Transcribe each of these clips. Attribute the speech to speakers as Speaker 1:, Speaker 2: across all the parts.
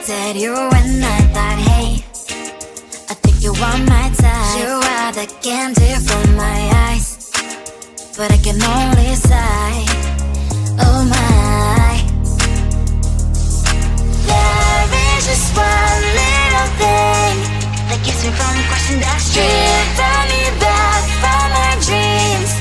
Speaker 1: at you when I thought, hey, I think you are my type. You are the candy from my eyes, but I can only sigh, oh my. There is just one little thing that keeps me from crossing that street. Driven me back from my dreams.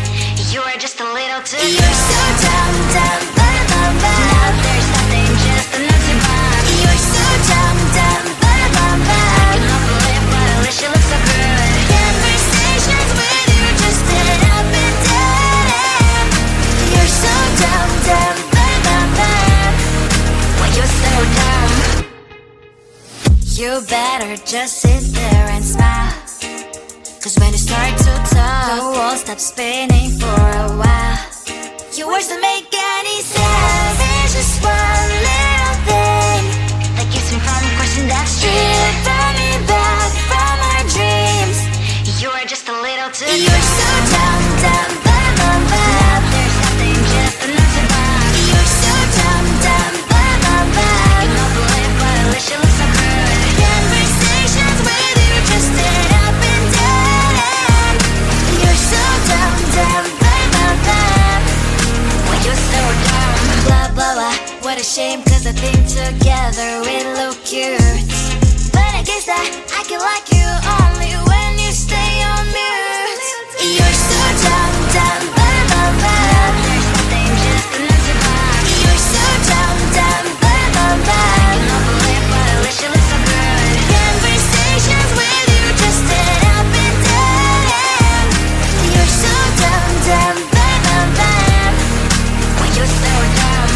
Speaker 1: You are just a little too young. You're so dumb, dumb, bum, bum, bum. Now there's nothing, just enough to bomb. You're so dumb, dumb, bum, bum, bum. I cannot believe, but at least you look so good. Conversations with you just end up in dead end. You're so dumb, dumb, bum, bum, bum. Why you so dumb? You better just sit there and smile, 'cause when you start to talk, the world stops spinning for a while. Your words don't make any sense. There's just one little thing that keeps me from crossing that street. Drive me back from my dreams. You are just a little too young. You're so dumb, dumb, bum, bum, bum. Now there's nothing, just enough to bomb. You're so dumb, dumb, bum, bum, bum. I cannot believe, but at least you look so good. Conversations with you just end up in dead end. You're so dumb, dumb, bum, bum, bum. Why you so dumb? Blah, blah, blah. What a shame, 'cause I think together we look cute. But I guess that I can like you only when you stay on mute. You're so dumb, dumb, bum, bum, bum. There's nothing, just enough to bomb. You're so dumb, dumb, bum, bum, bum. I cannot believe, but at least you look so good. Conversations with you just end up in dead end. You're so dumb, dumb, bum, bum, bum. Why you so dumb?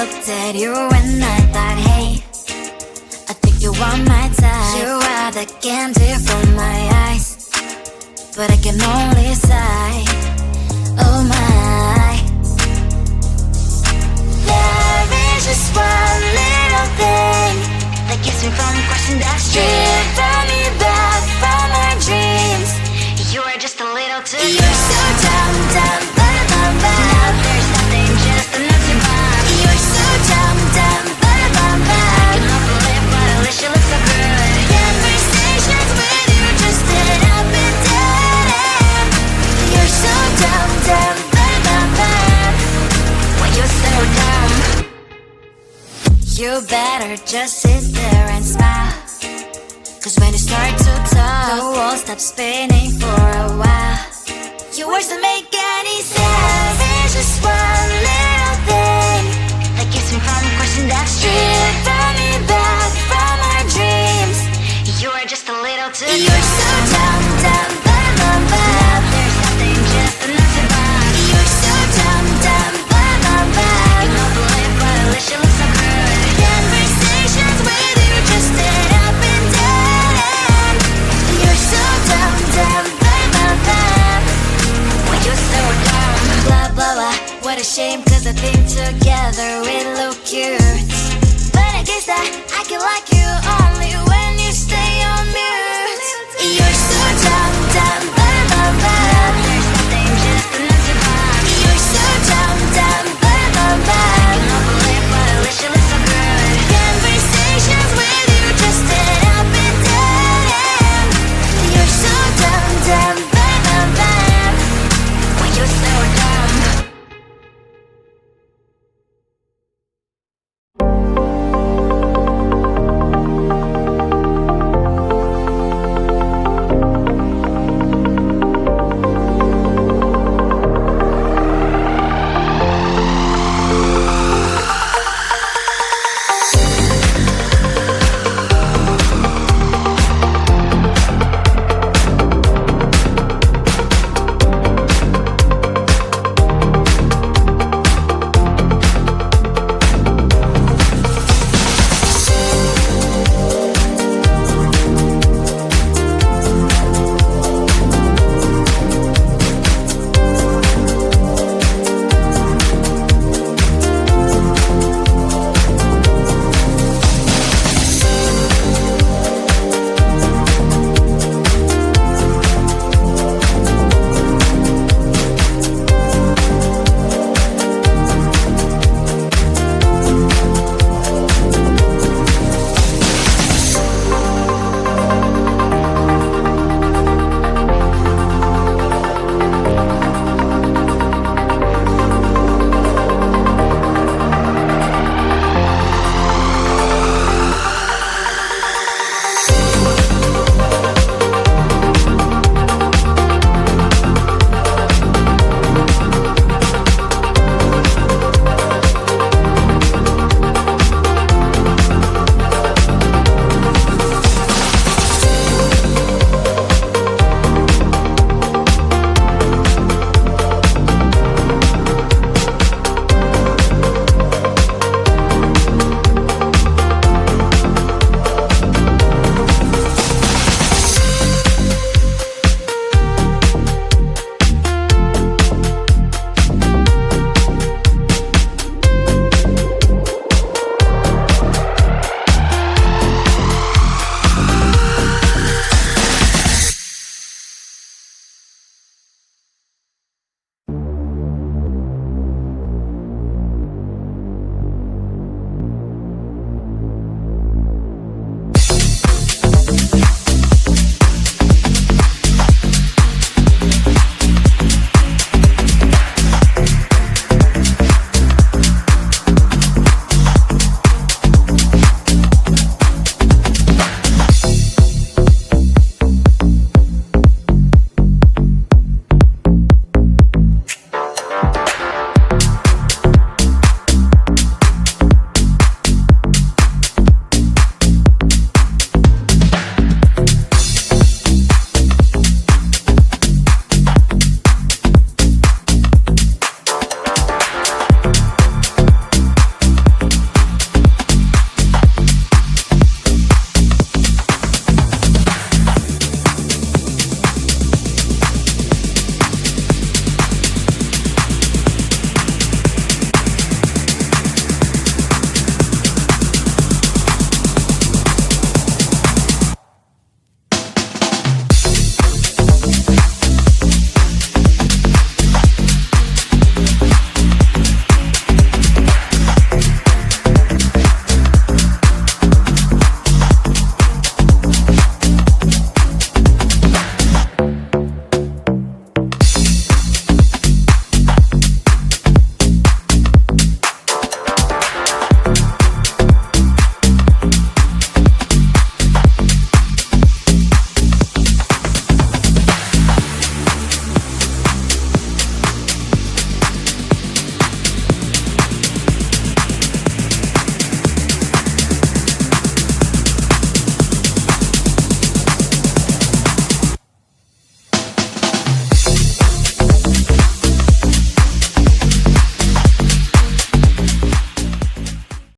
Speaker 1: looked at you and I thought, hey, I think you are my type. You are the candy from my eyes, but I can only sigh, oh my. There is just one little thing that keeps me from crossing that street. Driven me back from my dreams. You are just a little too young. You're so dumb, dumb, ba-da-bum, bum. Now there's nothing, just enough to bomb. You're so dumb, dumb, ba-da-bum, bum. You love to live, but at least you look so good. Conversations with you just end up in dead end. You're so dumb, dumb, ba-da-bum, bum. Why you so dumb? You better just sit there and smile, 'cause when you start to talk, the world stops spinning for a while. Your words don't make any sense. There's just one little thing that keeps me from crossing that street. Driven me back from my dreams. You are just a little too young. You're so dumb, dumb, ba-da-bum, bum. There's nothing, just enough to bomb. You're so dumb, dumb, ba-da-bum, bum. You love to live, but at least you look so good. Conversations with you just end up in dead end. You're so dumb, dumb, ba-da-bum, bum. Why you so dumb? Blah, blah, blah. What a shame, 'cause I think together we look cute. But I guess that I can like you all